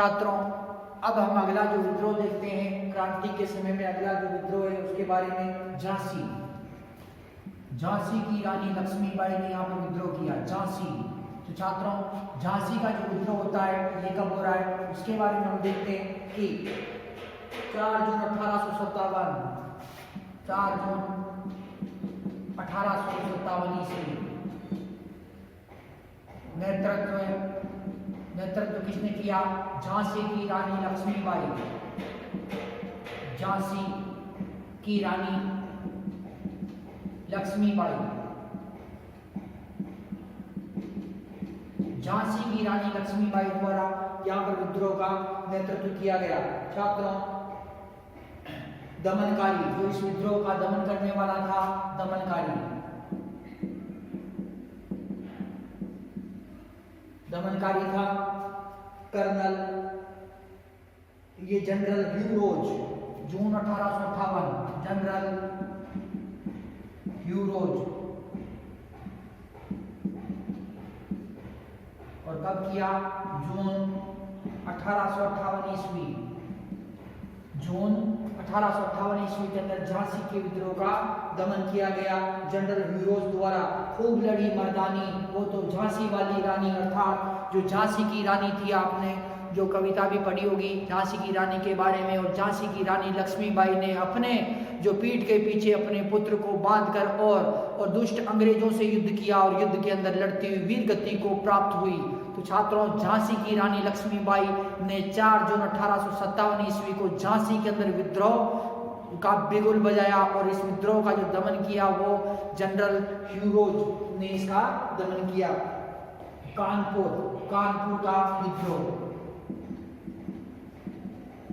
छात्रों, अब हम अगला जो विद्रोह देखते हैं, क्रांति के समय में अगला जो विद्रोह है उसके बारे में। झांसी की रानी लक्ष्मीबाई ने यहाँ पर विद्रोह किया, झांसी। तो छात्रों, झांसी का जो विद्रोह होता है ये कब हो रहा है उसके बारे में हम देखते हैं कि 4 जून 1857, 4 जून 1857 ईस्वी। नेतृत्व किसने किया? झांसी की रानी लक्ष्मीबाई। झांसी की रानी लक्ष्मीबाई, झांसी की रानी लक्ष्मीबाई द्वारा यहाँ पर विद्रोह का नेतृत्व किया गया। छात्रों, दमनकारी, जो इस विद्रोह का दमन करने वाला था, दमनकारी था कर्नल, ये जनरल ह्यू रोज। जून 1858, जनरल ह्यू रोज। और कब किया? जून 1858 ईस्वी। जून 1858 ईस्वी के अंदर झांसी के विद्रोह का दमन किया गया जनरल ह्यू रोज द्वारा। खूब लड़ी मर्दानी, वो तो झांसी वाली रानी, अर्थात जो झांसी की रानी थी, आपने जो कविता भी पढ़ी होगी झांसी की रानी के बारे में। और झांसी की रानी लक्ष्मीबाई ने अपने जो पीठ के पीछे अपने पुत्र को बांधकर और दुष्ट अंग्रेजों से युद्ध किया और युद्ध के अंदर लड़ती हुई वीर गति को प्राप्त हुई। तो छात्रों, झांसी की रानी लक्ष्मीबाई ने 4 जून 1857 ईस्वी को झांसी के अंदर विद्रोह का बिगुल बजाया और इस विद्रोह का जो दमन किया वो जनरल ह्यू रोज ने इसका दमन किया। कानपुर का विद्रोह,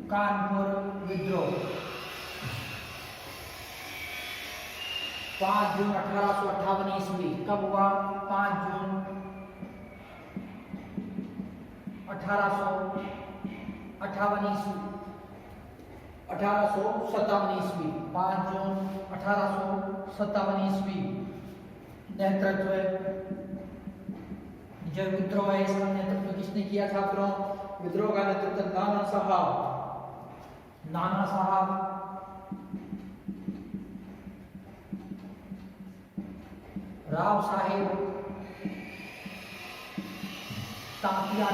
कानपुर विद्रोह 5 जून 1858 ईस्वी। कब हुआ? 5 जून 1858 ईस्वी, 1857 ईस्वी, 5 जून 1857 ईस्वी। नेतृत्व, जो विद्रोह है इसका नेतृत्व किसने किया? छात्रों, विद्रोह का नेतृत्व नाना साहब राव साहेब तांतिया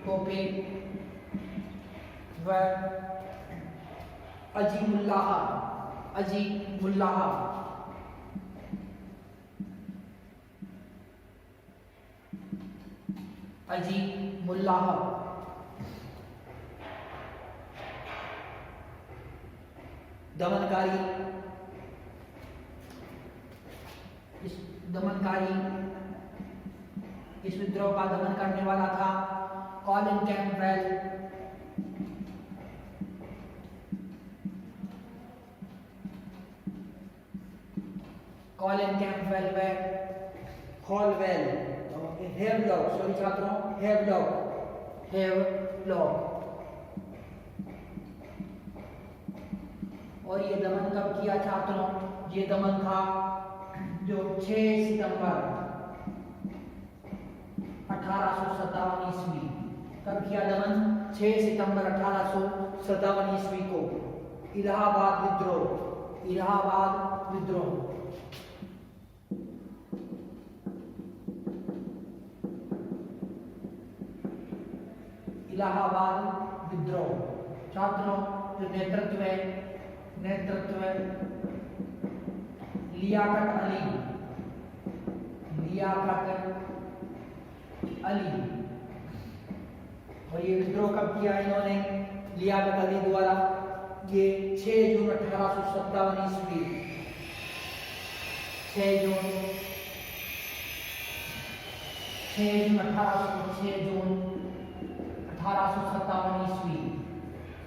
टोपे व अजीमुल्लाह दमनकारी, इस विद्रोह का दमन करने वाला था कॉलिन कैंपबेल। व हॉलवेल, हेवलॉक, सॉरी छात्रों, हेवलॉक। और ये दमन कब किया छात्रों? ये दमन था जो 6 सितंबर 1857 ईस्वी। कब किया दमन? 6 सितंबर 1857 ईस्वी को। इलाहाबाद विद्रोह, इलाहाबाद विद्रोह। छात्रों, जो नेतृत्व लियाकत अली। और ये विद्रोह कब किया इन्होंने? लियाकत अली द्वारा। ये 6 जून 1857 ईस्वी, 6 जून 1857 ईस्वी।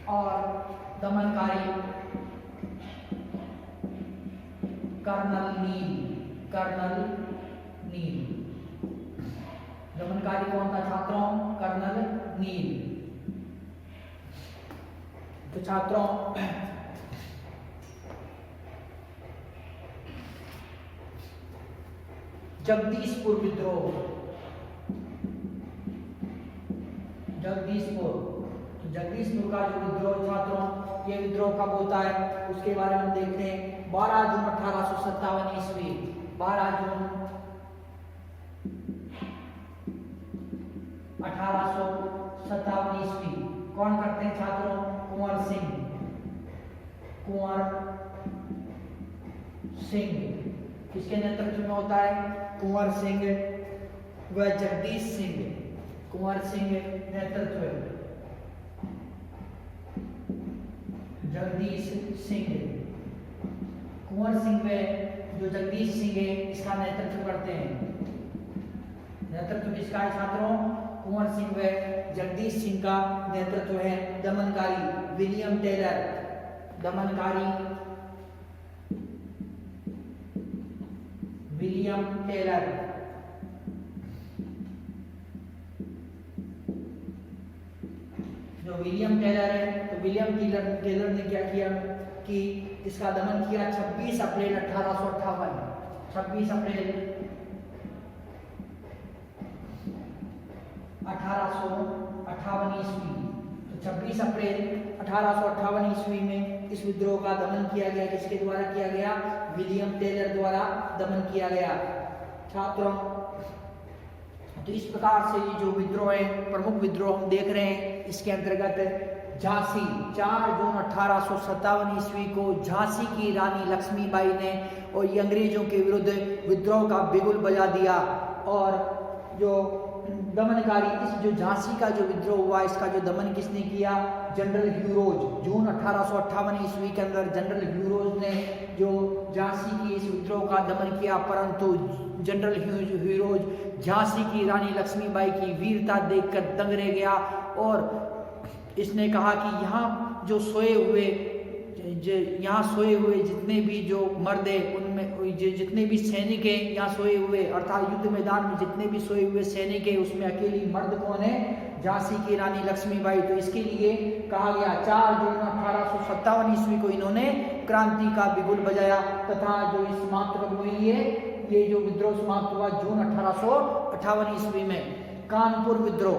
और दमनकारी कर्नल नील। दमनकारी कौन था छात्रों? कर्नल नील। तो छात्रों, जगदीशपुर विद्रोह, जगदीशपुर। तो जगदीशपुर का जो विद्रोह छात्रों, ये विद्रोह कब होता है उसके बारे में देखते हैं। 12 जून 1857 ईस्वी, 12 जून 1857 ईस्वी। कौन करते हैं छात्रों? कुंवर सिंह, कुंवर सिंह किसके नेतृत्व में होता है? कुंवर सिंह व जगदीश सिंह, कुंवर सिंह नेतृत्व, जगदीश सिंह, कुंवर सिंह में जो जगदीश सिंह है इसका नेतृत्व करते हैं। नेतृत्व किसका है छात्रों? कुंवर सिंह व जगदीश सिंह का नेतृत्व है दमनकारी विलियम टेलर, दमनकारी विलियम टेलर। जो विलियम टेलर है, तो विलियम टेलर ने क्या किया कि इसका दमन किया 26 अप्रैल 1858, 26 अप्रैल 1858 ईस्वी। तो 26 अप्रैल 1858 ईस्वी में इस विद्रोह का दमन किया गया। किसके द्वारा किया गया? विलियम टेलर द्वारा दमन किया गया छात्रों। तो इस प्रकार से ये जो विद्रोह है, प्रमुख विद्रोह हम देख रहे हैं, इसके अंतर्गत झांसी 4 जून 1857 ईस्वी को झांसी की रानी लक्ष्मीबाई ने और ये अंग्रेजों के विरुद्ध विद्रोह का बिगुल बजा दिया। और जो दमनकारी, इस जो झांसी का जो विद्रोह हुआ, इसका जो दमन किसने किया? General Hugh Rose. जून 1858 ईस्वी के अंदर जनरल ह्यूरोज ने जो झांसी की इस विद्रोह का दमन किया, परंतु जनरल ह्यूरोज झांसी की रानी लक्ष्मीबाई की वीरता देखकर दंग रह गया और इसने कहा कि यहाँ सोए हुए जितने भी जो मर्द है, उनमें जितने भी सैनिक हैं यहाँ सोए हुए, अर्थात युद्ध मैदान में जितने भी सोए हुए सैनिक हैं, उसमें अकेली मर्द कौन है? झांसी की रानी लक्ष्मीबाई। तो इसके लिए कहा गया 4 जून 1857 ईस्वी को इन्होंने क्रांति का बिगुल बजाया तथा जो इस समाप्त कब हुई है? ये जो विद्रोह समाप्त हुआ जून 1858 ईस्वी में। कानपुर विद्रोह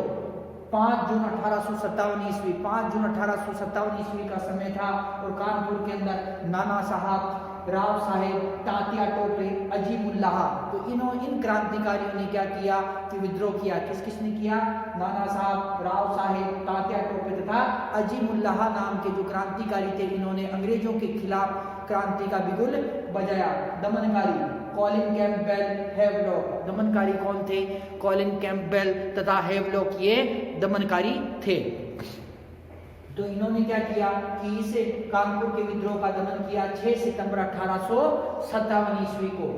5 जून 1857 ईस्वी, 5 जून 1857 ईस्वी का समय था और कानपुर के अंदर नाना साहब, राव साहेब, तात्या टोपे, अजीमुल्लाह, तो इन क्रांतिकारियों ने क्या किया कि विद्रोह किया। किसने किया? नाना साहब, राव साहेब, तात्या टोपे तथा अजीमुल्लाह नाम के जो क्रांतिकारी थे, इन्होंने अंग्रेजों के खिलाफ क्रांति का बिगुल बजाया। दमनकारी कॉलिन कैंपबेल, हेवलॉक, दमनकारी कौन थे? कॉलिन कैंपबेल तथा हेवलॉक ये दमनकारी थे। तो इन्होंने क्या किया कि इस कानपुर के विद्रोह का दमन किया 6 सितंबर 1857 ईस्वी को।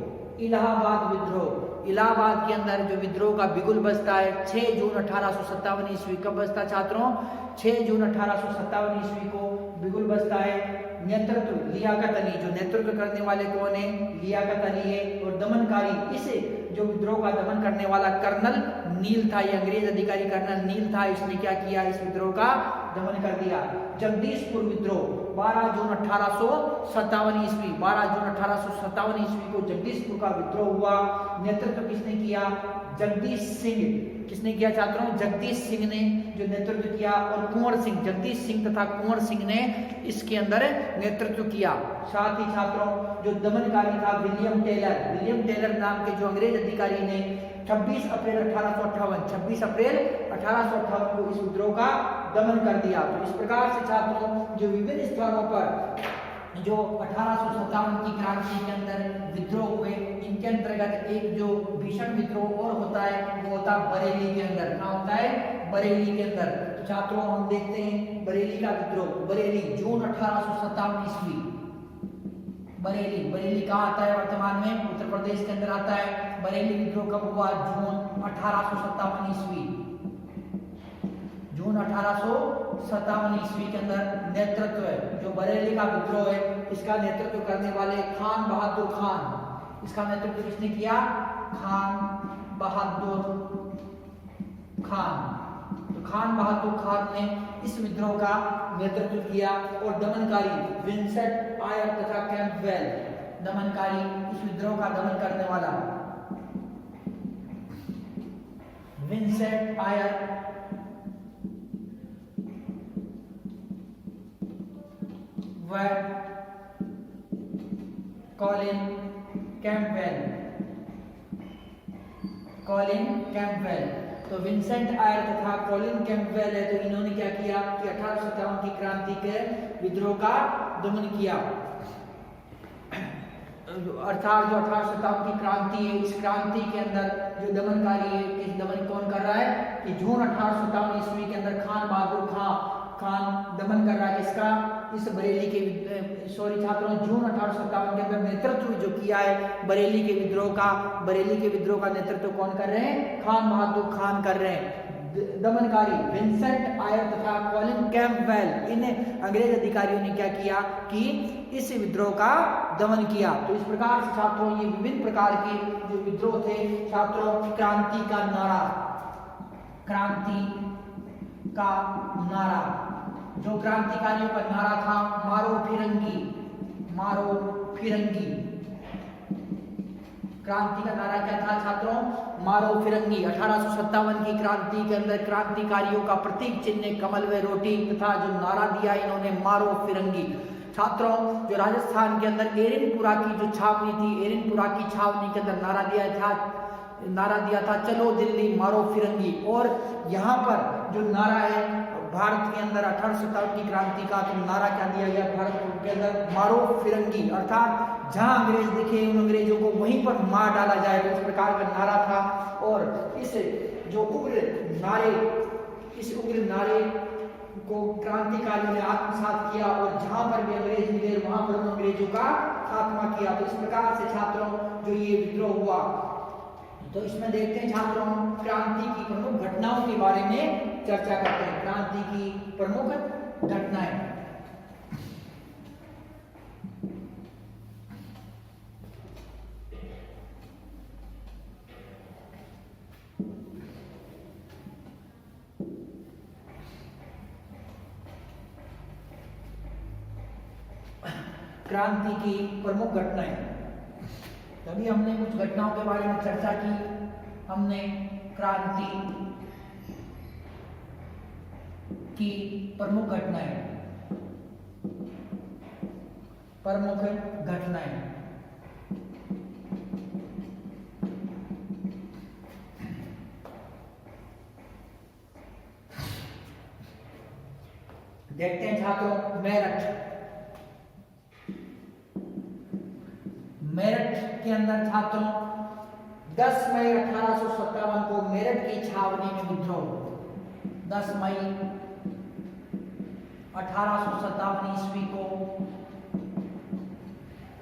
इलाहाबाद विद्रोह, इलाहाबाद के अंदर जो विद्रोह का बिगुल बजता है 6 जून 1857 ईस्वी। कब बजता छात्रों? 6 जून 1857 ईस्वी को बिगुल बजता है। नेतृत्व लियाकत अली, जो नेतृत्व करने वाले कौन है? लियाकत अली है। और दमनकारी, इस जो विद्रोह का दमन करने वाला कर्नल नील था, ये अंग्रेज अधिकारी कर्नल नील था। इसने क्या किया? इस विद्रोह का दमन कर दिया। जगदीशपुर विद्रोह 12 जून 1857 ईस्वी, 12 जून 1857 ईस्वी को जगदीशपुर का विद्रोह हुआ। नेतृत्व किसने किया? जगदीश सिंह। किसने किया छात्रों? जगदीश सिंह ने जो नेतृत्व किया। और कुंवर सिंह, जगदीश सिंह तथा कुंवर सिंह ने इसके अंदर नेतृत्व किया। साथ ही छात्रों जो दमनकारी था विलियम टेलर, विलियम टेलर नाम के जो अंग्रेज अधिकारी ने 26 अप्रैल 1858 को इस विद्रोह का दमन कर दिया। तो इस प्रकार से छात्रों जो विभिन्न स्थानों पर जो 1857 की क्रांति के अंदर विद्रोह हुए, इनके अंतर्गत एक जो भीषण विद्रोह और होता है वो होता है बरेली के अंदर। क्या होता है? बरेली के अंदर। तो छात्रों हम देखते हैं बरेली का विद्रोह। बरेली जून 1857 ईस्वी। बरेली कहाँ आता है? वर्तमान में उत्तर प्रदेश के अंदर आता है। बरेली विद्रोह कब हुआ? जून 1857 ईस्वी। जून 1857 ईस्वी के अंदर नेतृत्व है जो बरेली का विद्रोह है, इसका नेतृत्व करने वाले खान बहादुर खान। इसका नेतृत्व किसने किया? खान बहादुर खान। तो खान बहादुर खान ने इस विद्रोह का नेतृत्व किया। और दमनकारी विंसेंट आयर तथा कैंपबेल, दमनकारी इस विद्रोह का दमन करने वाला विंसेंट आयर, व कॉलिन कैंपबेल। कॉलिन कैंपबेल, तो विंसेंट आयर तथा कॉलिन कैंपबेल है, तो इन्होंने क्या किया कि 1857 की क्रांति के विद्रोह का दमन किया। अर्थात जो 1857 की क्रांति है, इस क्रांति के अंदर जो दमनकारी है, किस दमन कौन कर रहा है कि जून 1857 ईस्वी के अंदर खान बहादुर खान दमन कर रहा है। किसका? इस बरेली के छात्रों, जून 1857 के अंदर नेतृत्व जो किया है बरेली के विद्रोह का नेतृत्व कौन कर रहे हैं? खान बहादुर खान कर रहे हैं। दमनकारी विंसेंट आयर तथा कॉलिन कैंपबेल, इन अंग्रेज अधिकारियों ने क्या किया कि इस विद्रोह का दमन किया। तो इस प्रकार से छात्रों ये विभिन्न प्रकार के जो विद्रोह थे छात्रों, क्रांति का नारा, जो क्रांतिकारियों का नारा था मारो फिरंगी। क्रांति का नारा क्या था छात्रों? मारो फिरंगी। 1857 की क्रांति के अंदर क्रांतिकारियों का प्रतीक चिन्ह कमल व रोटी तथा जो नारा दिया इन्होंने मारो फिरंगी। छात्रों, जो राजस्थान के अंदर एरिनपुरा की जो छावनी थी, एरिनपुरा की छावनी के अंदर नारा दिया था चलो दिल्ली मारो फिरंगी। और यहाँ पर जो नारा है भारत के अंदर 1857 की क्रांति का, तो नारा क्या दिया गया भारत के अंदर? मारो फिरंगी, अर्थात जहां अंग्रेज दिखे उन अंग्रेजों को वहीं पर मार डाला जाए, तो इस प्रकार का नारा था। और इस जो उग्र नारे को क्रांतिकारियों ने आत्मसात किया और जहां पर भी अंग्रेज मिले वहां पर अंग्रेजों का खात्मा किया। तो इस प्रकार से छात्रों जो ये विद्रोह हुआ, तो इसमें देखते हैं छात्रों क्रांति की प्रमुख घटनाओं के बारे में चर्चा करते हैं। क्रांति की प्रमुख घटनाएं, क्रांति की प्रमुख घटनाएं। तभी हमने कुछ घटनाओं के बारे में चर्चा की। हमने क्रांति की प्रमुख घटनाएं देखते हैं छात्रों। मेरठ के अंदर छात्रों 10 मई 1857 को मेरठ की छावनी में विद्रोह। 10 मई 1857 ईस्वी को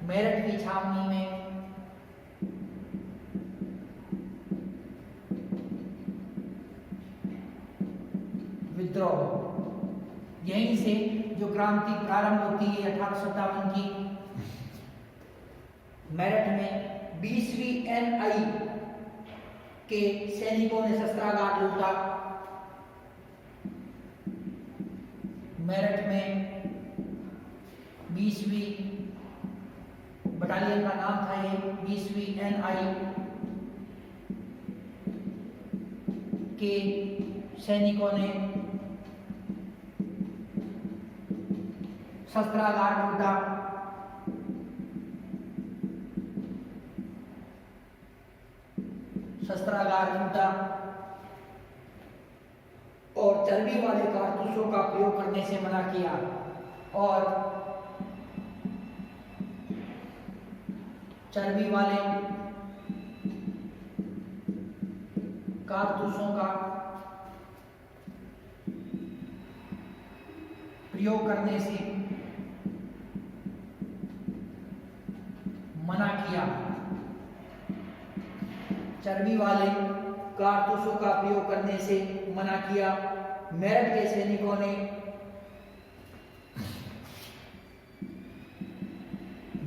मेरठ की छावनी में विद्रोह। यहीं से जो क्रांति प्रारंभ होती है 1857 की, मेरठ में 20वीं NI के सैनिकों ने शस्त्रागार लूटा। मेरठ में 20वीं बटालियन का नाम था ये 20वीं NI के सैनिकों ने शस्त्रागार लूटा। और चर्बी वाले कारतूसों का प्रयोग करने से मना किया और चर्बी वाले कारतूसों का प्रयोग करने से मना किया। चर्बी वाले कारतूसों का प्रयोग करने से मना किया। मेरठ के सैनिकों ने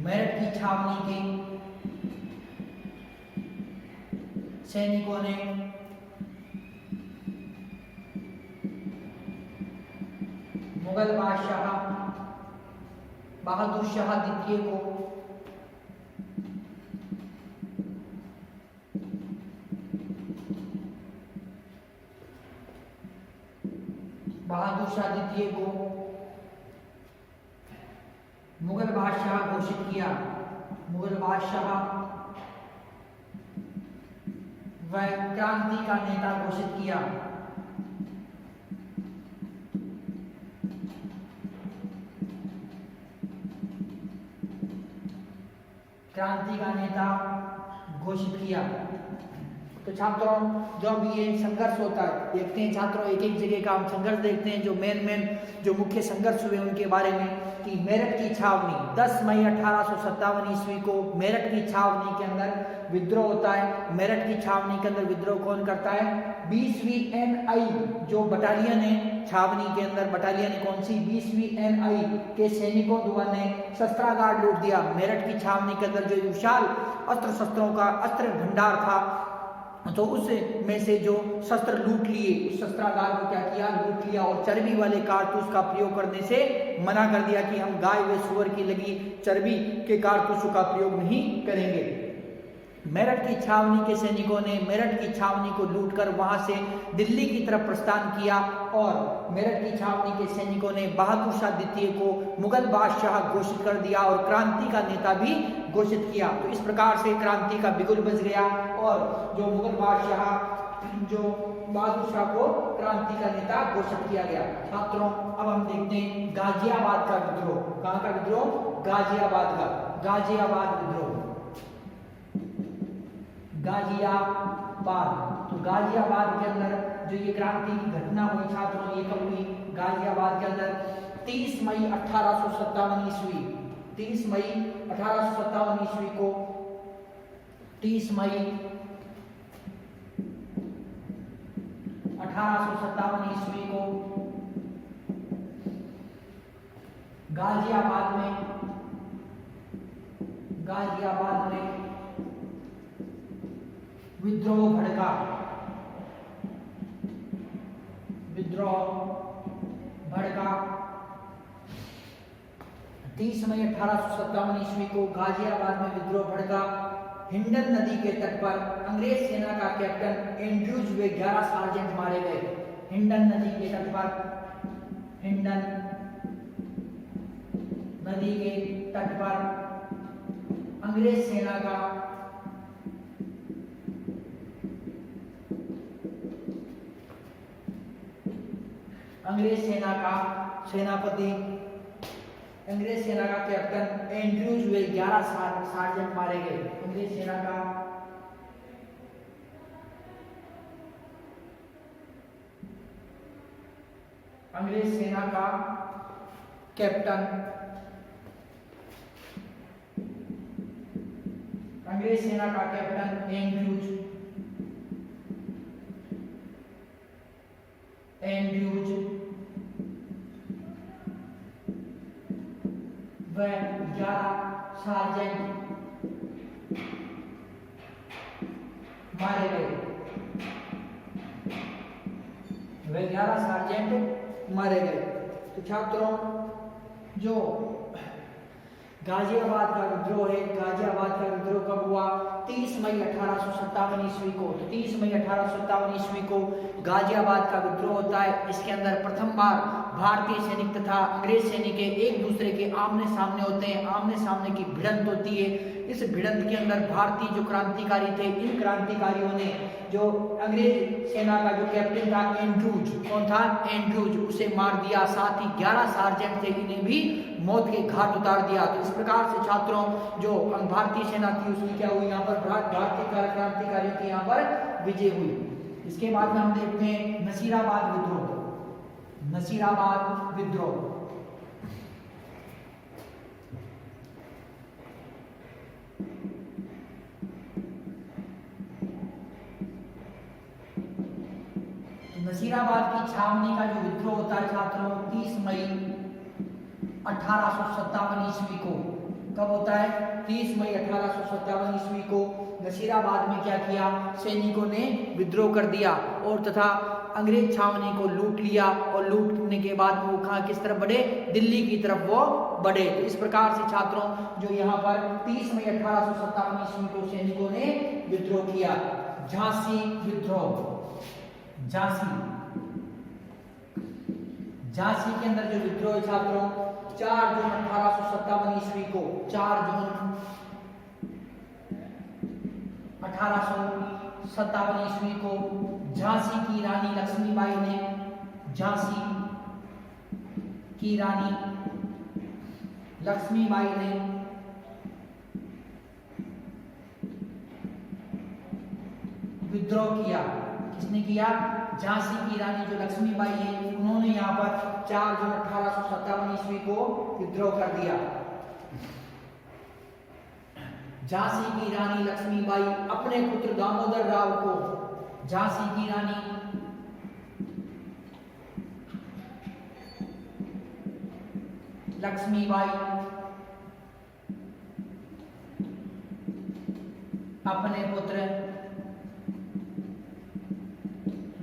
मेरठ की छावनी के सैनिकों ने मुगल बादशाह बहादुर शाह द्वितीय को बहादुर शाह द्वितीय को मुगल बादशाह घोषित किया। मुगल बादशाह व क्रांति का नेता घोषित किया। क्रांति का नेता घोषित किया। तो छात्रों जब ये संघर्ष होता है, देखते हैं छात्रों एक एक जगह का हम संघर्ष देखते हैं, जो मेन जो मुख्य संघर्ष हुए उनके बारे में। कि मेरठ की छावनी 10 मई 1857 ईस्वी को मेरठ की छावनी के अंदर विद्रोह होता है। मेरठ की छावनी के अंदर विद्रोह कौन करता है? 20वीं NI जो बटालियन है छावनी के अंदर, बटालियन कौन सी? 20वीं NI के सैनिकों द्वारा ने शस्त्रागार लूट दिया। मेरठ की छावनी के अंदर जो विशाल अस्त्र शस्त्रों का अस्त्र भंडार था, तो उस में से जो शस्त्र लूट लिए, उस शस्त्रागार को क्या किया? लूट लिया और चर्बी वाले कारतूस का प्रयोग करने से मना कर दिया कि हम गाय व सुअर की लगी चर्बी के कारतूसों का प्रयोग नहीं करेंगे। मेरठ की छावनी के सैनिकों ने मेरठ की छावनी को लूटकर वहां से दिल्ली की तरफ प्रस्थान किया और मेरठ की छावनी के सैनिकों ने बहादुर शाह द्वितीय को मुगल बादशाह घोषित कर दिया और क्रांति का नेता भी घोषित किया। तो इस प्रकार से क्रांति का बिगुल बज गया और जो मुगल बादशाह जो बहादुर शाह को क्रांति का नेता घोषित किया गया। छात्रों अब हम देखते हैं गाजियाबाद का विद्रोह। कहाँ का विद्रोह? गाजियाबाद का। गाजियाबाद विद्रोह, गाजियाबाद। तो गाजियाबाद के अंदर जो ये क्रांति की घटना हुई छात्रों, ये कब हुई? गाजियाबाद के अंदर 30 मई 1857 ईस्वी, 30 मई 1857 ईस्वी को 30 मई 1857 ईस्वी को गाजियाबाद में विद्रोह भड़का। विद्रोह भड़का 30 मई 1857 ईस्वी को गाजियाबाद में विद्रोह भड़का। हिंडन नदी के तट पर अंग्रेज सेना का कैप्टन एंड्रूज व 11 सार्जेंट मारे गए। हिंडन नदी के तट पर, हिंडन नदी के तट पर अंग्रेज सेना का सेनापति, अंग्रेज सेना का कैप्टन एंड्रूज व 11 सार्जेंट मारे गए। अंग्रेज सेना का कैप्टन, अंग्रेज सेना का कैप्टन एंड्रूज व 11 सार्जेंट मारे गए। वे 11 सार्जेंट मारे गए। तो छात्रों जो गाजियाबाद का विद्रोह है, गाजियाबाद का विद्रोह कब हुआ? 30 मई 1857 ईस्वी को। तो 30 मई 1857 ईस्वी को गाजियाबाद का विद्रोह होता है। इसके अंदर प्रथम बार भारतीय सैनिक तथा अंग्रेज सैनिक एक दूसरे के आमने सामने होते हैं, आमने सामने की भिड़ंत होती है। इस भिड़ंत के अंदर भारतीय जो क्रांतिकारी थे, इन क्रांतिकारियों ने जो अंग्रेज सेना का जो कैप्टन था एंड्रूज, कौन था? एंड्रूज, उसे मार दिया। साथ ही 11 सार्जेंट थे, इन्हें भी मौत के घाट उतार दिया। तो इस प्रकार से छात्रों जो भारतीय सेना थी उसकी क्या हुई? यहाँ पर भारतीय क्रांतिकारियों की यहाँ पर विजय हुई। इसके बाद में हम देखते हैं नसीराबाद विद्रोह। नसीराबाद विद्रोह नसीराबाद की छावनी का जो विद्रोह होता है छात्रों 30 मई 1857 ईस्वी को। कब होता है? 30 मई 1857 ईस्वी को नसीराबाद में क्या किया? सैनिकों ने विद्रोह कर दिया और तथा अंग्रेज छावनी को लूट लिया और लूटने के बाद वो कहाँ किस तरफ बढ़े? दिल्ली की तरफ वो बढ़े। तो इस प्रकार से छात्रों जो यहाँ पर 30 मई 1857 ईस्वी को सैनिकों ने विद्रोह किया। झांसी विद्रोह, झांसी झांसी के अंदर जो विद्रोह छात्रों 4 जून 1857 ईस्वी को 4 जून 1857 ईस्वी को झांसी की रानी लक्ष्मीबाई ने झांसी की रानी लक्ष्मीबाई ने विद्रोह किया। किसने किया? झांसी की रानी जो लक्ष्मीबाई है उन्होंने यहाँ पर 4 जून 1857 ईस्वी को विद्रोह कर दिया। झांसी की रानी लक्ष्मीबाई अपने पुत्र दामोदर राव को झांसी की रानी लक्ष्मीबाई अपने पुत्र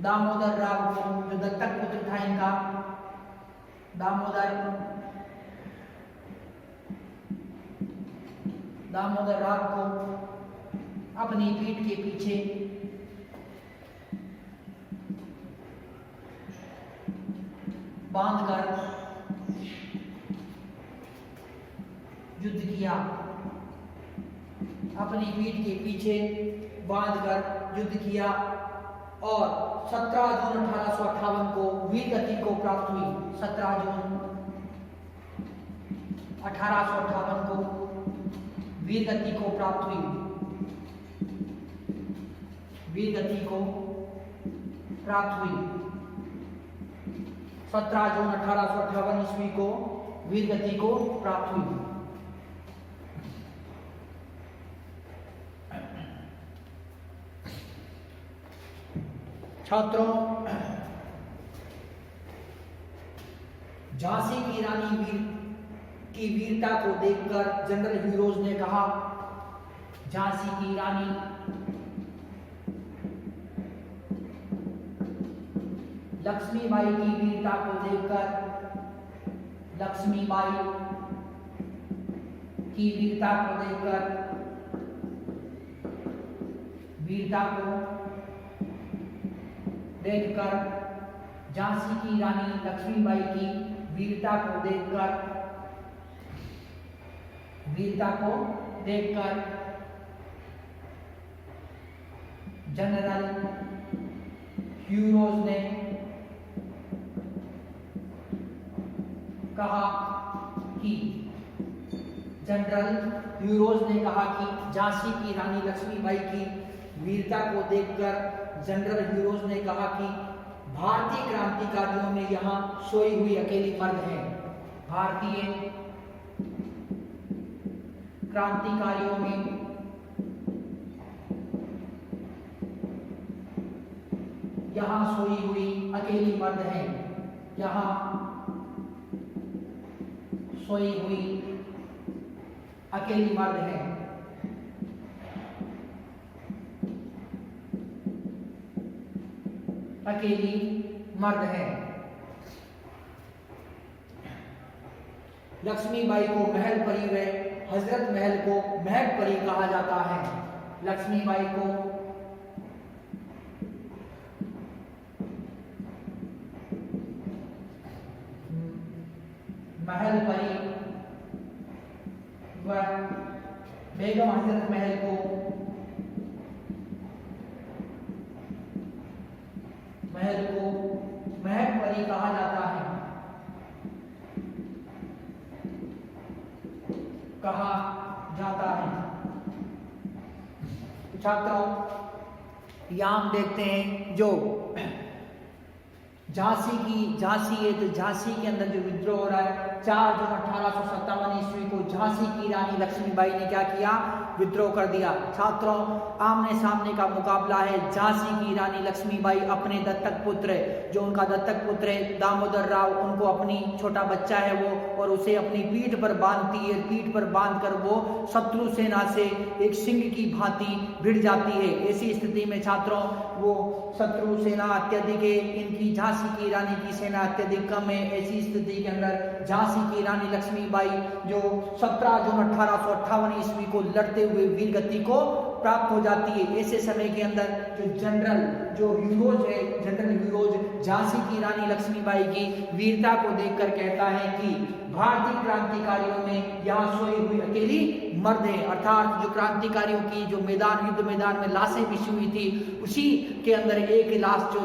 दामोदर राव को, जो दत्तक पुत्र था इनका, दामोदर राव को अपनी पीठ के पीछे बांधकर युद्ध किया। अपनी पीठ के पीछे बांधकर युद्ध किया और 17 जून 1858 को वीर गति को प्राप्त हुई। 17 जून 1858 को वीर गति को प्राप्त हुई। वीर गति को प्राप्त हुई। 17 जून 1858 ईस्वी को वीर गति को प्राप्त हुई। छात्रों, झांसी की रानी की वीरता को देखकर जनरल ह्यूरोज ने कहा, झांसी की रानी लक्ष्मीबाई की वीरता को देखकर, लक्ष्मीबाई की वीरता को देखकर, झांसी की रानी लक्ष्मीबाई की वीरता को देखकर जनरल ह्यूरोज ने कहा कि झांसी की रानी लक्ष्मीबाई की वीरता को देखकर जनरल ह्यूरोज ने कहा कि भारतीय क्रांतिकारियों में यहाँ सोई हुई अकेली मर्द है। भारतीय क्रांतिकारियों में यहाँ सोई हुई अकेली मर्द है। यहाँ सोई हुई अकेली मर्द है। अकेली मर्द है। लक्ष्मीबाई को महल परी व हजरत महल को महल परी कहा जाता है। लक्ष्मीबाई को महल परी व बेगम हजरत महल को महल परी कहा जाता है। छात्रों, यहां हम देखते हैं जो झांसी है, तो झांसी के अंदर जो विद्रोह हो रहा है 4 जून 1857 ईस्वी को झांसी की रानी लक्ष्मीबाई ने क्या किया? विद्रोह कर दिया। छात्रों, आमने सामने का मुकाबला है। झांसी की रानी लक्ष्मीबाई अपने दत्तक पुत्र, जो उनका दत्तक पुत्र है दामोदर राव, उनको अपनी छोटा बच्चा है वो, और उसे अपनी पीठ पर बांधती है। पीठ पर बांधकर वो शत्रु सेना से एक सिंह की भांति भिड़ जाती है। ऐसी स्थिति में छात्रों वो शत्रु सेना अत्यधिक है, इनकी झांसी की रानी की सेना अत्यधिक कम है। ऐसी स्थिति के अंदर झांसी की रानी लक्ष्मीबाई जो 17 जून 1858 ईस्वी को लड़ते हुए वीर गति को प्राप्त हो जाती है। ऐसे समय के अंदर जो ह्यूरोज है, जनरल ह्यूरोज झांसी की रानी लक्ष्मीबाई की वीरता को देखकर कहता है कि भारतीय क्रांतिकारियों में यहाँ सोई हुई अकेली मर्द है। अर्थात जो क्रांतिकारियों की जो युद्ध मैदान में लाशें बिछी हुई थी, उसी के अंदर एक लाश जो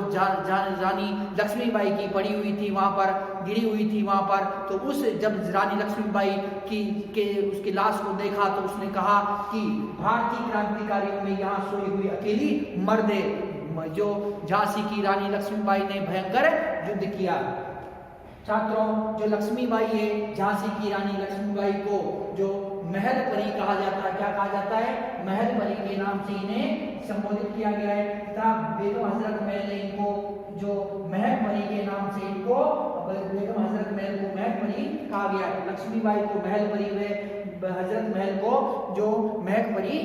रानी लक्ष्मीबाई की पड़ी हुई थी, वहां पर गिरी हुई थी वहां पर। तो उस जब रानी लक्ष्मीबाई उसकी लाश को देखा तो उसने कहा कि भारतीय क्रांतिकारियों में यहाँ सोई हुई अकेली मर्द है। जो झांसी की रानी लक्ष्मीबाई ने भयंकर युद्ध किया। छात्रों, जो लक्ष्मीबाई है, झांसी की रानी लक्ष्मीबाई को जो महल परी कहा जाता है, क्या कहा जाता है? महल परी के नाम से इन्हें संबोधित किया गया है। तथा बेगम हजरत महल ने इनको जो महल परी के नाम से इनको बेगम हजरत महल को महल परी कहा गया। लक्ष्मीबाई को महल परी व हजरत महल को जो महल परी,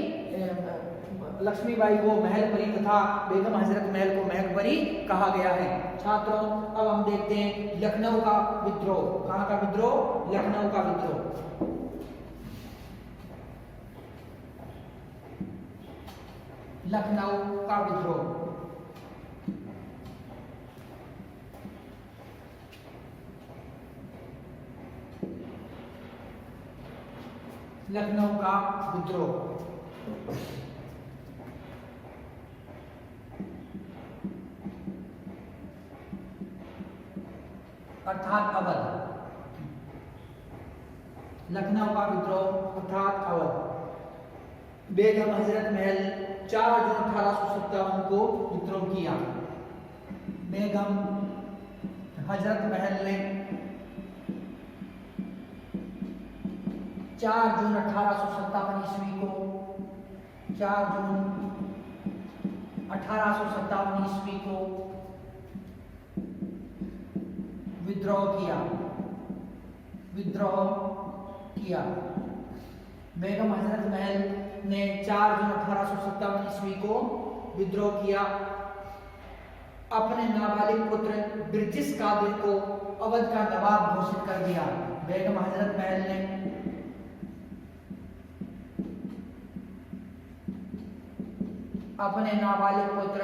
लक्ष्मीबाई को महल परी तथा बेगम हजरत महल को महल परी कहा गया है। छात्रों, अब हम देखते हैं लखनऊ का विद्रोह। कहाँ का विद्रोह? लखनऊ का विद्रोह। लखनऊ का विद्रोह। लखनऊ का विद्रोह अर्थात अवध। लखनऊ का विद्रोह अर्थात अवध। बेगम हजरत महल 4 जून 1857 को विद्रोह किया। बेगम हजरत महल ने 4 जून 1857 ईस्वी को 4 जून 1857 ईस्वी को विद्रोह किया। बेगम हजरत महल ने 4 जून 1857 ईस्वी को विद्रोह किया। अपने नाबालिग पुत्र ब्रिटिश कादिर को अवध का नवाब घोषित कर दिया। बेगम हजरत महल ने अपने नाबालिग पुत्र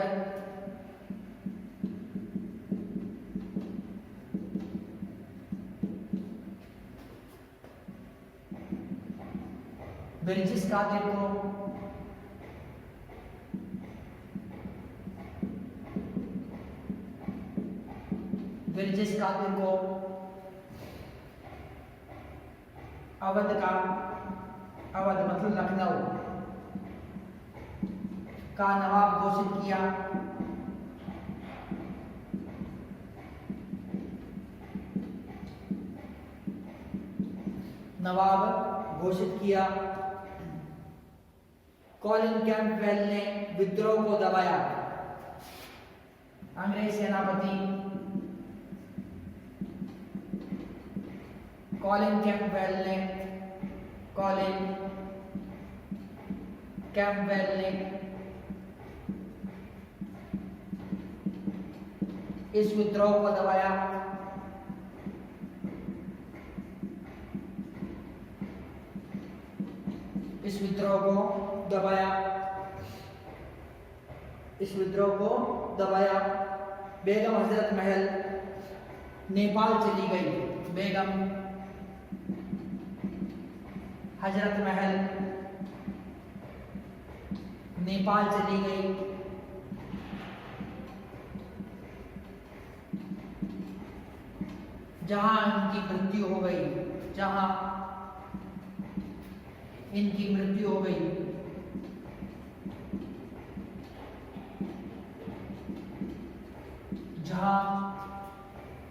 ब्रिटिश कादिर को अवध मतलब लखनऊ का नवाब घोषित किया। नवाब घोषित किया। कॉलिन कैंपबेल ने विद्रोह को दबाया। अंग्रेज सेनापति कॉलिन कैंपबेल ने इस विद्रोह को दबाया। इस विद्रोह को दबाया। बेगम हजरत महल नेपाल चली गई। बेगम हजरत महल नेपाल चली गई। जहां इनकी मृत्यु हो गई। जहां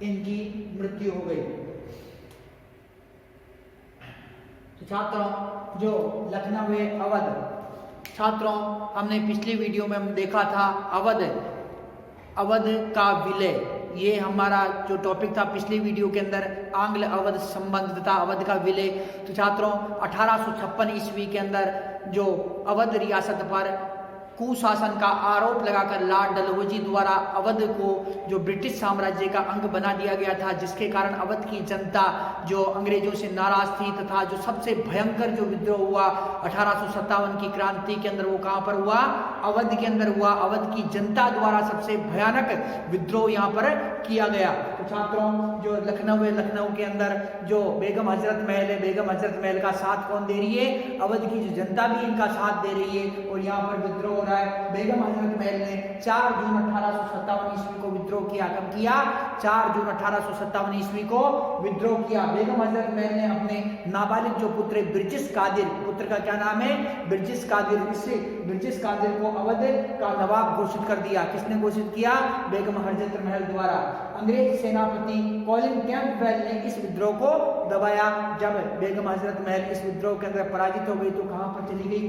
इनकी मृत्यु हो गई। तो छात्रों, जो लखनऊ है अवध, छात्रों हमने पिछली वीडियो में हम देखा था अवध का विलय। ये हमारा जो टॉपिक था पिछली वीडियो के अंदर, आंग्ल अवध संबंध तथा अवध का विलय। तो छात्रों 1856 ईस्वी के अंदर जो अवध रियासत पर कुशासन का आरोप लगाकर लॉर्ड डलहौजी द्वारा अवध को जो ब्रिटिश साम्राज्य का अंग बना दिया गया था, जिसके कारण अवध की जनता जो अंग्रेजों से नाराज थी तथा जो सबसे भयंकर जो विद्रोह हुआ 1857 की क्रांति के अंदर, वो कहां पर हुआ? अवध के अंदर हुआ। अवध की जनता द्वारा सबसे भयानक विद्रोह यहाँ पर किया गया। तो छात्रों, जो लखनऊ है, लखनऊ के अंदर जो बेगम हजरत महल है, बेगम हजरत महल का साथ कौन दे रही है? अवध की जो जनता भी इनका साथ दे रही है और यहाँ पर विद्रोह हो रहा है। बेगम हजरत महल ने 4 जून 1857 ईस्वी को विद्रोह किया। कब किया? 4 जून 1857 ईस्वी को विद्रोह किया। बेगम हजरत महल ने अपने नाबालिग जो पुत्र ब्रिजेश कादिर, पुत्र का क्या नाम है? ब्रिजेश कादिर। इससे ब्रिजेश कादिर को अवध का नवाब घोषित कर दिया। किसने घोषित किया? बेगम हजरत महल द्वारा। अंग्रेज सेनापति कॉलिन कैंपबेल ने इस विद्रोह को दबाया। जब बेगम हजरत महल इस विद्रोह के अंदर पराजित हो गई तो कहां पर चली गई?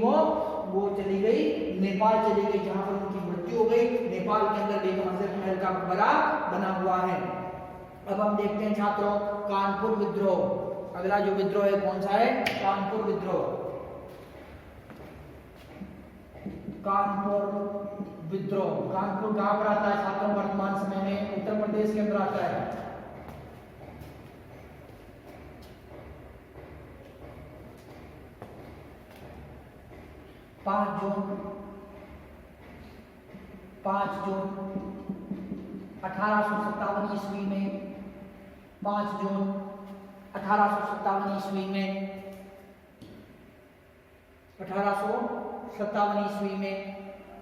वो चली गई नेपाल चली गई, जहां पर उनकी मृत्यु हो गई। नेपाल के अंदर बेगम हजरत महल का मकबरा बना हुआ है। अब हम देखते हैं छात्रों कानपुर विद्रोह। अगला जो विद्रोह है कौन सा है? कानपुर विद्रोह। कानपुर विद्रोह। कानपुर कहां पर आता है छात्रों? वर्तमान समय में उत्तर प्रदेश के अंदर आता है। पांच जून 1857 ईस्वी में 5 जून 1857 ईस्वी में 1857 ईस्वी में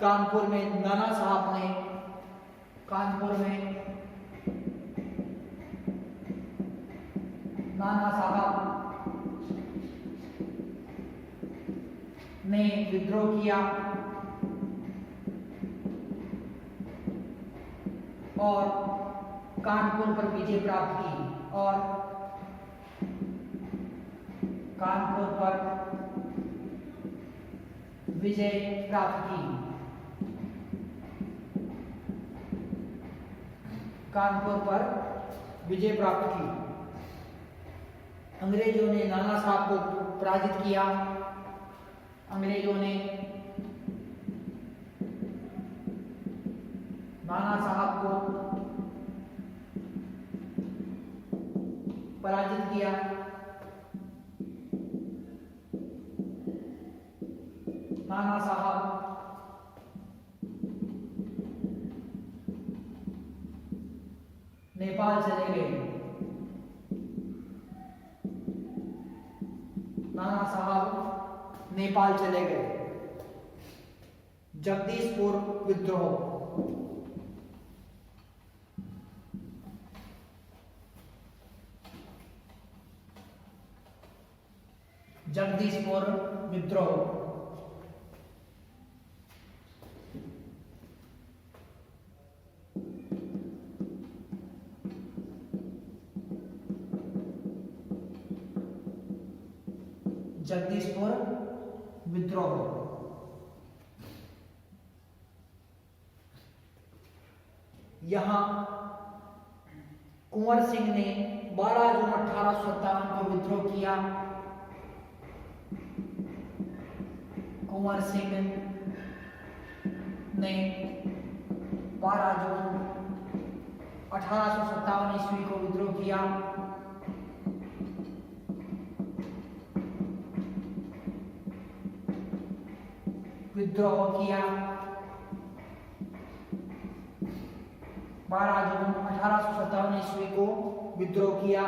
कानपुर में नाना साहब ने विद्रोह किया और कानपुर पर विजय प्राप्त की और कानपुर पर विजय प्राप्त की। कानपुर पर विजय प्राप्त की। अंग्रेजों ने नाना साहब को पराजित किया। अंग्रेजों ने नाना साहब को पराजित किया। नाना साहब नेपाल चले गए। नाना साहब नेपाल चले गए। जगदीशपुर विद्रोह। जगदीशपुर विद्रोह। जगदीशपुर विद्रोह। यहां कुंवर सिंह ने 12 जून 1857 को विद्रोह किया। कुंवर सिंह ने 12 जून 1857 ईस्वी को विद्रोह किया। विद्रोह किया 12 जून 1857 ईस्वी को विद्रोह किया।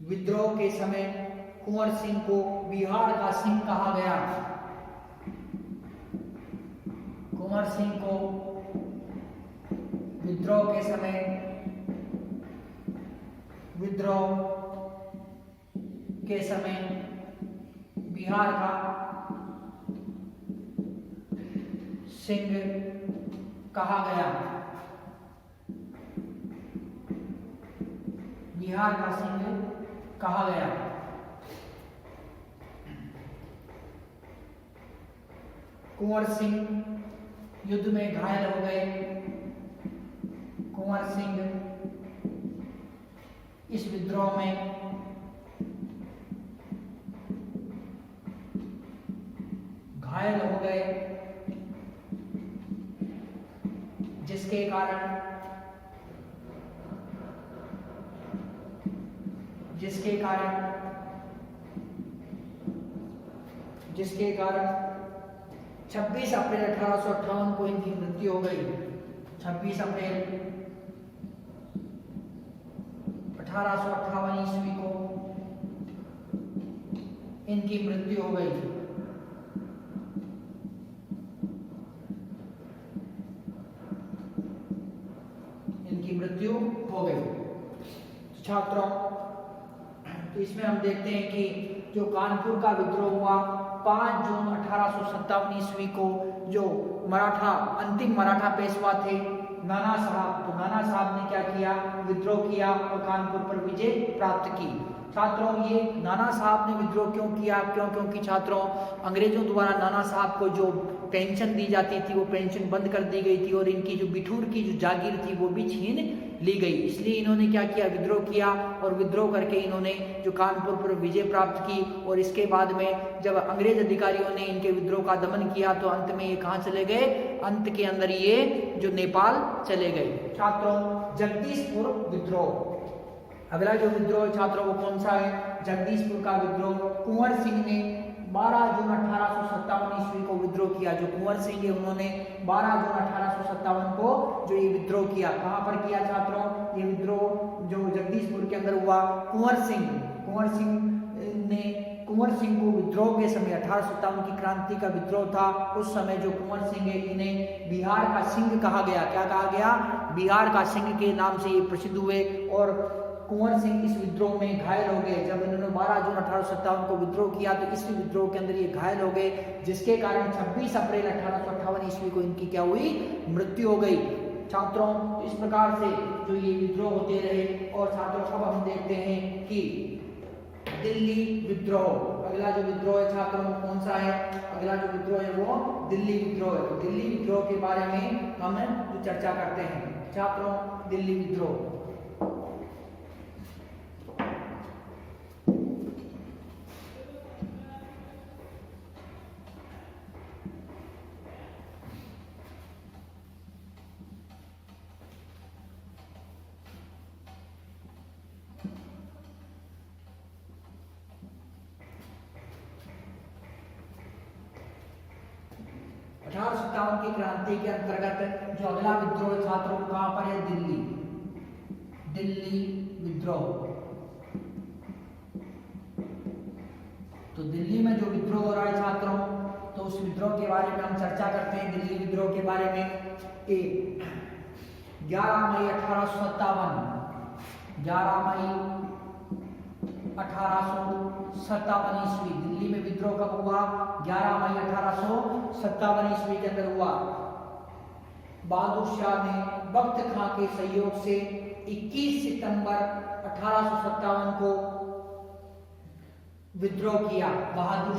विद्रोह के समय कुंवर सिंह को बिहार का सिंह कहा गया। कुंवर सिंह को विद्रोह के समय बिहार का सिंह कहा गया। बिहार का सिंह कहा गया। कुंवर सिंह युद्ध में घायल हो गए। कुंवर सिंह इस विद्रोह में घायल हो गए। जिसके कारण जिसके कारण जिसके कारण 26 अप्रैल 1858 को इनकी मृत्यु हो गई। 26 अप्रैल 1858 ईस्वी को इनकी मृत्यु हो गई। इनकी मृत्यु हो गई। छात्रों, तो इसमें हम देखते हैं कि जो कानपुर का विद्रोह हुआ 5 जून 1857 ईस्वी को, जो मराठा अंतिम मराठा पेशवा थे नाना साहब, तो नाना साहब ने क्या किया, विद्रोह किया और कानपुर पर विजय प्राप्त की। छात्रों, ये नाना साहब ने विद्रोह क्यों किया? क्योंकि छात्रों, अंग्रेजों द्वारा नाना साहब को जो पेंशन दी जाती थी वो पेंशन बंद कर दी गई थी और इनकी जो बिठूर की जो जागीर थी वो भी छीन ली गई। इसलिए इन्होंने क्या किया, विद्रोह किया और विद्रोह करके इन्होंने जो कानपुर पर विजय प्राप्त की। और इसके बाद में जब अंग्रेज अधिकारियों ने इनके विद्रोह का दमन किया तो अंत में ये कहाँ चले गए? अंत के अंदर ये जो नेपाल चले गए। छात्रों, जगदीशपुर विद्रोह, अगला जो विद्रोह छात्रों वो कौन सा है? जगदीशपुर का विद्रोह। कुंवर सिंह ने 12 जून 1857 ईस्वी को विद्रोह किया। जो कुंवर सिंह है उन्होंने 12 जून 1857 को जो ये विद्रोह किया, कहाँ पर किया छात्रों? ये विद्रोह जो जगदीशपुर के अंदर हुआ। कुंवर सिंह को विद्रोह के समय 1857 की क्रांति का विद्रोह था। उस समय जो कुंवर सिंह है इन्हें बिहार का सिंह कहा गया। क्या कहा गया? बिहार का सिंह के नाम से ये प्रसिद्ध हुए। और कुंवर सिंह इस विद्रोह में घायल हो गए। जब इन्होंने 12 जून 1857 को विद्रोह किया तो इस विद्रोह के अंदर ये घायल हो गए, जिसके कारण 26 अप्रैल 1858 ईस्वी को इनकी क्या हुई? मृत्यु हो गई। छात्रों, इस प्रकार से जो ये विद्रोह होते रहे। और छात्रों, अब हम देखते हैं कि दिल्ली विद्रोह, अगला जो विद्रोह है छात्रों कौन सा है? अगला जो विद्रोह है वो दिल्ली विद्रोह है। तो दिल्ली विद्रोह के बारे में हम जो चर्चा करते हैं छात्रों, दिल्ली विद्रोह। 1857 की क्रांति के अंतर्गत जो अगला विद्रोह छात्रों कहां पर है? दिल्ली विद्रोह। तो दिल्ली में जो विद्रोह हो रहा है छात्रों, तो उस विद्रोह के बारे में हम चर्चा करते हैं। दिल्ली विद्रोह के बारे में 11 मई 1857 ईस्वी दिल्ली में विद्रोह कब हुआ? 11 मई 1857 ईस्वी के अंदर हुआ। बहादुर शाह ने बख्त खां के सहयोग से 21 सितंबर 1857 को विद्रोह किया। बहादुर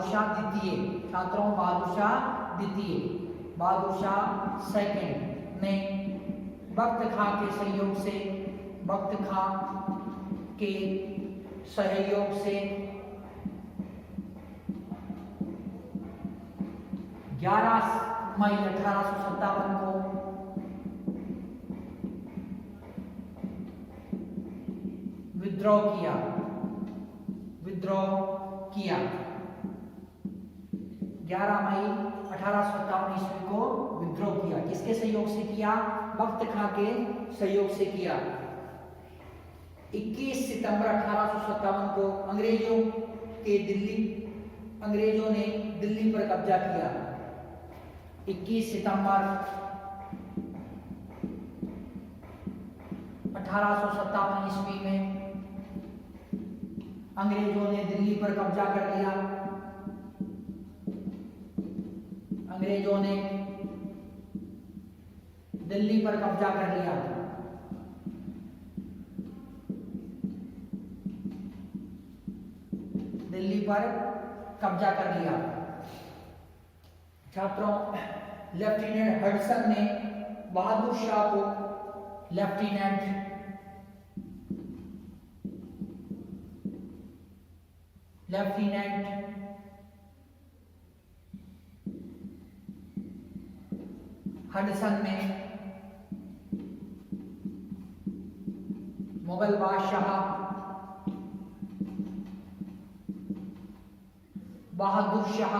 शाह द्वितीय, छात्रों बहादुर शाह सेकंड ने बख्त खां के सहयोग से 11 मई 1857 को विद्रोह किया। 11 मई 1857 ईस्वी को विद्रोह किया। किसके सहयोग से किया? बख्त खां के सहयोग से किया। 21 सितंबर 1857 को अंग्रेजों ने दिल्ली पर कब्जा किया। 21 सितंबर 1857 ईस्वी में अंग्रेजों ने दिल्ली पर कब्जा कर लिया। दिल्ली पर कब्जा कर लिया। छात्रों, लेफ्टिनेंट हडसन ने बहादुर शाह को लेफ्टिनेंट हडसन ने मुगल बादशाह बहादुर शाह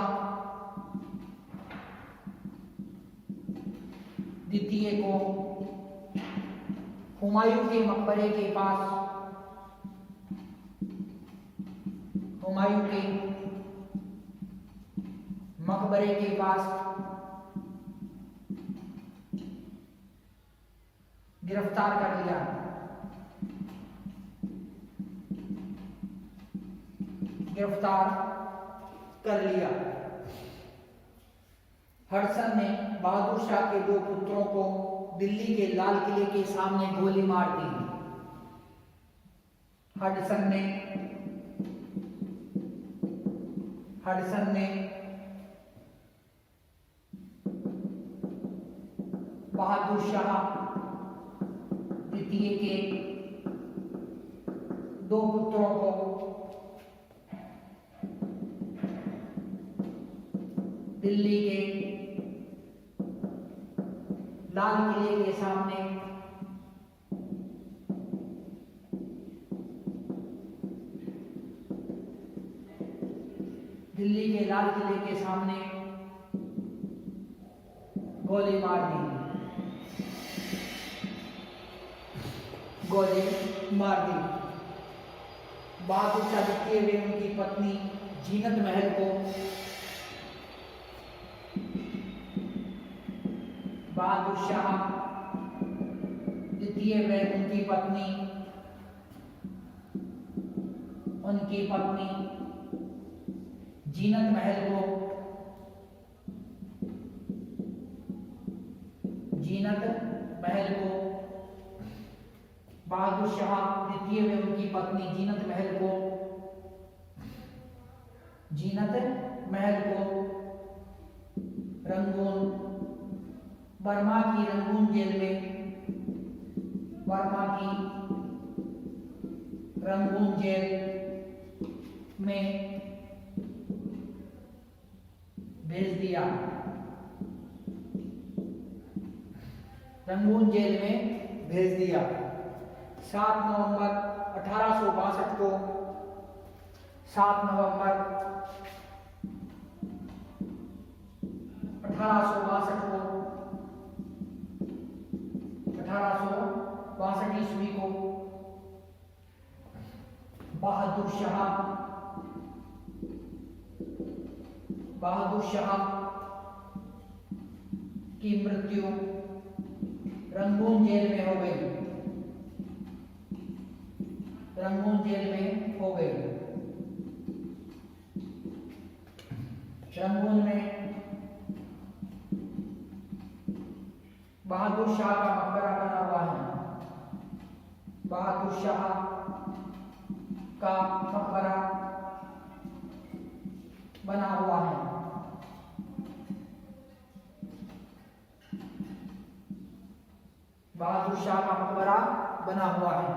द्वितीय को हुमायूं के मकबरे के पास, हुमायूं के मकबरे के पास गिरफ्तार कर लिया। गिरफ्तार कर लिया। हडसन ने बहादुर शाह के 2 पुत्रों को दिल्ली के लाल किले के सामने गोली मार दी। हडसन ने बहादुर शाह द्वितीय के 2 पुत्रों को दिल्ली के लाल किले के सामने गोली मार दी। बहादुर शाह द्वितीय व उनकी पत्नी जीनत महल को बहादुर शाह द्वितीय व उनकी पत्नी जीनत महल को बहादुर शाह द्वितीय व उनकी पत्नी जीनत महल को बर्मा की रंगून जेल में भेज दिया। रंगून जेल में भेज दिया। 7 नवंबर 1862 को 7 नवंबर 1862 ईस्वी को बहादुर शाह की मृत्यु रंगून जेल में हो गई। रंगून में बहादुर शाह का मकबरा बना हुआ है। बहादुर शाह का मकबरा बना हुआ है। बहादुर शाह का मकबरा बना हुआ है।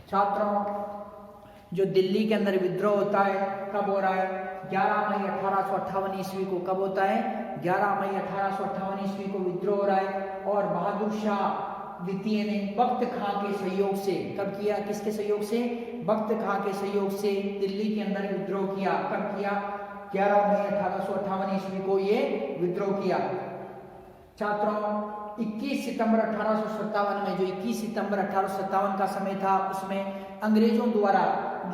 छात्रों, जो दिल्ली के अंदर विद्रोह होता है कब हो रहा है? 11 मई 1858 ईस्वी को। कब होता है? 11 मई 1858 ईस्वी को विद्रोह हो रहा है। और बहादुर शाह द्वितीय ने बख्त खां के सहयोग से, कब किया? किसके सहयोग से? बख्त खां के सहयोग से दिल्ली के अंदर विद्रोह किया। कब किया? 11 मई 1858 ईस्वी को ये विद्रोह किया। छात्रों, 21 सितंबर 1857 में, जो 21 सितंबर 1857 का समय था, उसमें अंग्रेजों द्वारा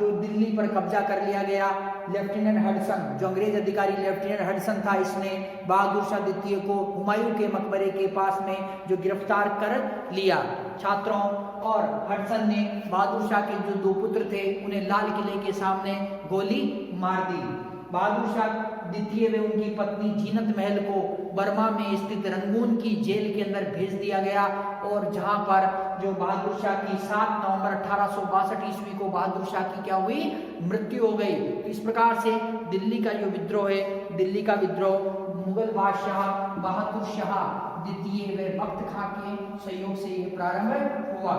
जो दिल्ली पर कब्जा कर लिया गया, लेफ्टिनेंट हडसन, जो अंग्रेज अधिकारी लेफ्टिनेंट हडसन था, इसने बहादुर शाह द्वितीय को हुमायूं के मकबरे के पास में जो गिरफ्तार कर लिया। छात्रों, और हडसन ने बहादुर शाह के जो 2 पुत्र थे उन्हें लाल किले के सामने गोली मार दी। बहादुर शाह द्वितीय व उनकी पत्नी जीनत महल को बर्मा में स्थित रंगून की जेल के अंदर भेज दिया गया, और जहां पर जो बहादुर शाह की 7 नवंबर 1862 ईस्वी को बहादुर शाह की क्या हुई? मृत्यु हो गई। तो इस प्रकार से दिल्ली का जो विद्रोह है, दिल्ली का विद्रोह मुगल बादशाह बहादुर शाह द्वितीय व बख्त खां के सहयोग से ये प्रारंभ हुआ।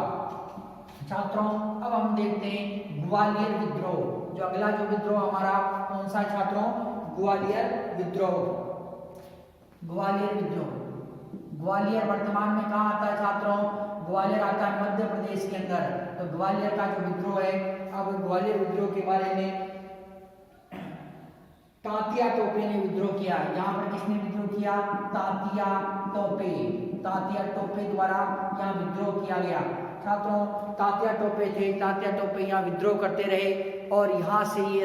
छात्रों, अब हम देखते हैं ग्वालियर विद्रोह। जो अगला जो विद्रोह हमारा कौन सा छात्रों? ग्वालियर विद्रोह। ग्वालियर विद्रोह, ग्वालियर वर्तमान में कहाँ आता है छात्रों? ग्वालियर आता है मध्य प्रदेश के अंदर। तो ग्वालियर का जो विद्रोह है, अब ग्वालियर विद्रोह के बारे में तात्या टोपे ने विद्रोह किया। यहाँ पर किसने विद्रोह किया? तात्या टोपे। तात्या टोपे द्वारा यहाँ विद्रोह किया गया। छात्रों तात्या टोपे थे, तात्या टोपे यहाँ विद्रोह करते रहे और यहाँ से ये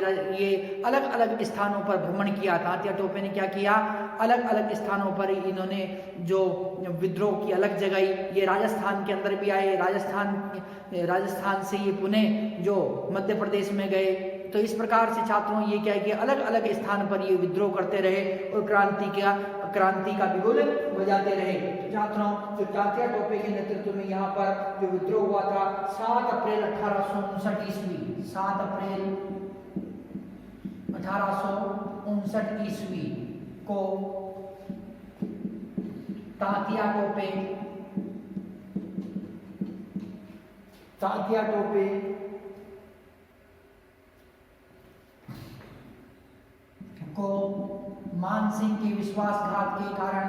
अलग अलग स्थानों पर भ्रमण किया। तात्या टोपे ने क्या किया? अलग अलग स्थानों पर इन्होंने जो विद्रोह की अलग जगह, ये राजस्थान के अंदर भी आए, राजस्थान से ये पुणे जो मध्य प्रदेश में गए। तो इस प्रकार से छात्रों ये क्या है कि अलग अलग स्थान पर ये विद्रोह करते रहे और क्रांति का बिगुल बजाते रहे। तो छात्रों जो तात्या टोपे के नेतृत्व में यहाँ पर जो विद्रोह हुआ था 7 अप्रैल 1859 ईस्वी, 7 अप्रैल 1859 ईस्वी को तात्या टोपे को मानसिंह के विश्वासघात के कारण,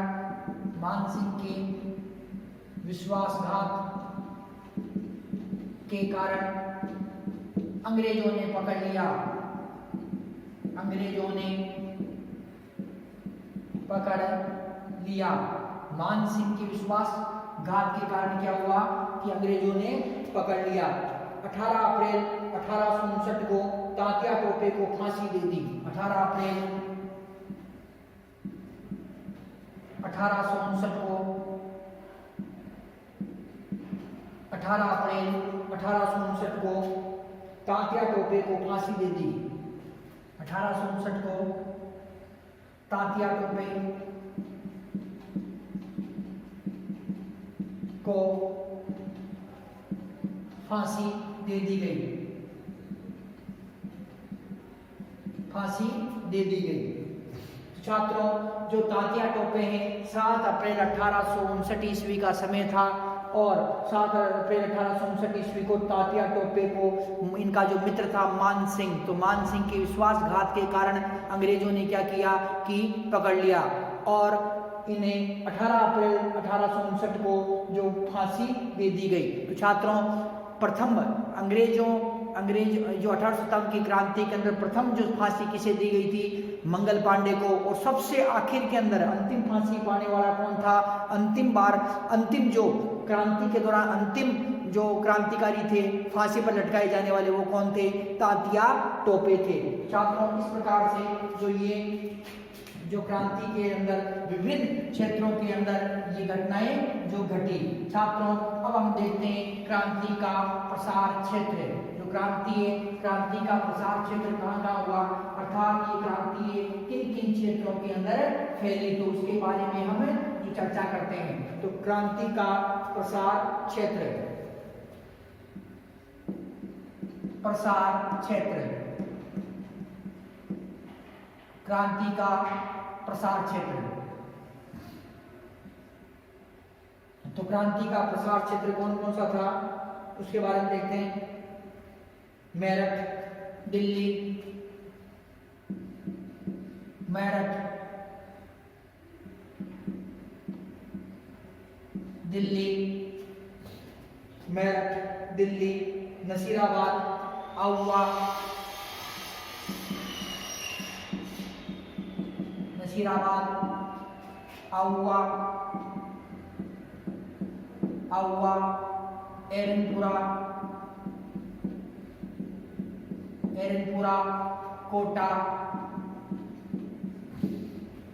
मानसिंह के विश्वासघात के कारण अंग्रेजों ने पकड़ लिया। अंग्रेजों ने पकड़ लिया। मानसिंह के विश्वासघात के कारण क्या हुआ कि अंग्रेजों ने पकड़ लिया। 18 अप्रैल 1859 को तात्या टोपे को फांसी दे दी। 18 अप्रैल 1859 को 18 अप्रैल 1859 को तात्या टोपे को फांसी दे दी। 1859 को तात्या टोपे को फांसी दे दी गई। फांसी दे दी गई। छात्रों जो तात्या टोपे हैं 7 अप्रैल 1859 ईस्वी का समय था और 7 अप्रैल 1859 ईस्वी को तात्या टोपे को इनका जो मित्र था मानसिंह, तो मानसिंह के विश्वासघात के कारण अंग्रेजों ने क्या किया कि पकड़ लिया और इन्हें 18 अप्रैल 1859 को जो फांसी दे दी गई। तो छात्रों प्रथम अंग्रेज जो 1857 की क्रांति के अंदर प्रथम जो फांसी किसे दी गई थी? मंगल पांडे को। और सबसे आखिर के अंदर अंतिम फांसी पाने वाला कौन था? अंतिम जो क्रांति के दौरान अंतिम जो क्रांतिकारी थे फांसी पर लटकाए जाने वाले वो कौन थे? तात्या टोपे थे। छात्रों इस प्रकार से जो क्रांति के अंदर विभिन्न क्षेत्रों के अंदर ये घटनाएं जो घटी। छात्रों अब हम देखते हैं क्रांति का प्रसार क्षेत्र। जो क्रांति है, क्रांति का प्रसार क्षेत्र कहाँ हुआ, अर्थात ये क्रांति किन किन क्षेत्रों के अंदर फैली, तो उसके बारे में हम जो चर्चा करते हैं। तो क्रांति का प्रसार क्षेत्र, क्रांति का प्रसार क्षेत्र। तो क्रांति का प्रसार क्षेत्र कौन कौन सा था उसके बारे में देखते हैं। मेरठ दिल्ली, नसीराबाद, आउवा, एरनपुरा,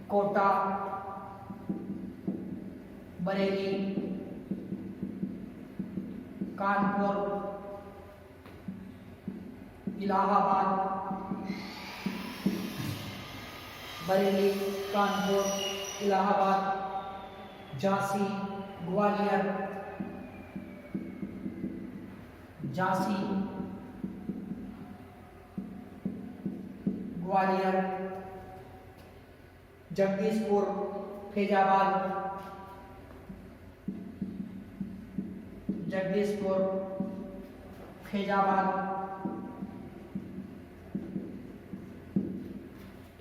कोटा, बरेली, कानपुर, इलाहाबाद, झांसी, ग्वालियर, जगदीशपुर, फैजाबाद,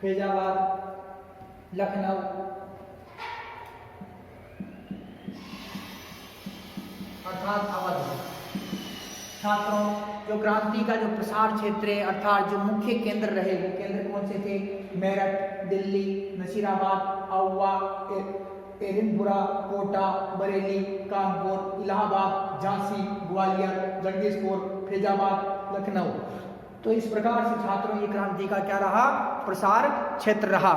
फैजाबाद, लखनऊ, अर्थात अवध। छात्रों, जो क्रांति का जो प्रसार क्षेत्र है अर्थात जो मुख्य केंद्र रहे वो केंद्र कौन से थे? मेरठ, दिल्ली, नसीराबाद, आउवा, एरिनपुरा, कोटा, बरेली, कानपुर, इलाहाबाद, झांसी, ग्वालियर, जगदीशपुर, फैजाबाद, लखनऊ। तो इस प्रकार से छात्रों ये क्रांति का क्या रहा? प्रसार क्षेत्र रहा।